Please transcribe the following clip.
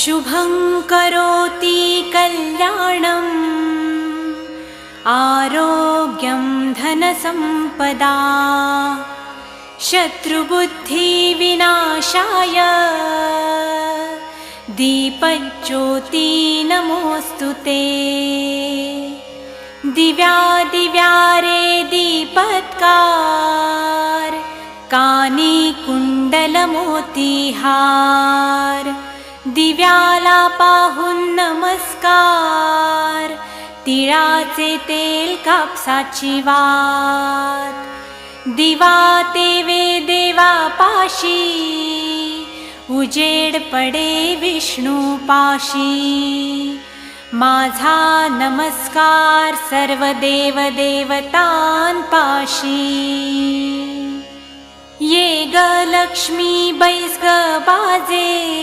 शुभं करोति कल्याणम् आरोग्यं धनसम्पदा शत्रुबुद्धिविनाशाय दीपज्योति नमोऽस्तुते। दिव्यादिव्यारे दीपत्कार कानी कुंडलमोतीहार दिव्याला पाहून नमस्कार तिळाचे तेल कापसाची वात दिवा तेवे देवापाशी उजेड पडे विष्णूपाशी माझा नमस्कार सर्व देव देवतांपाशी ये ग लक्ष्मी बैस ग बाजे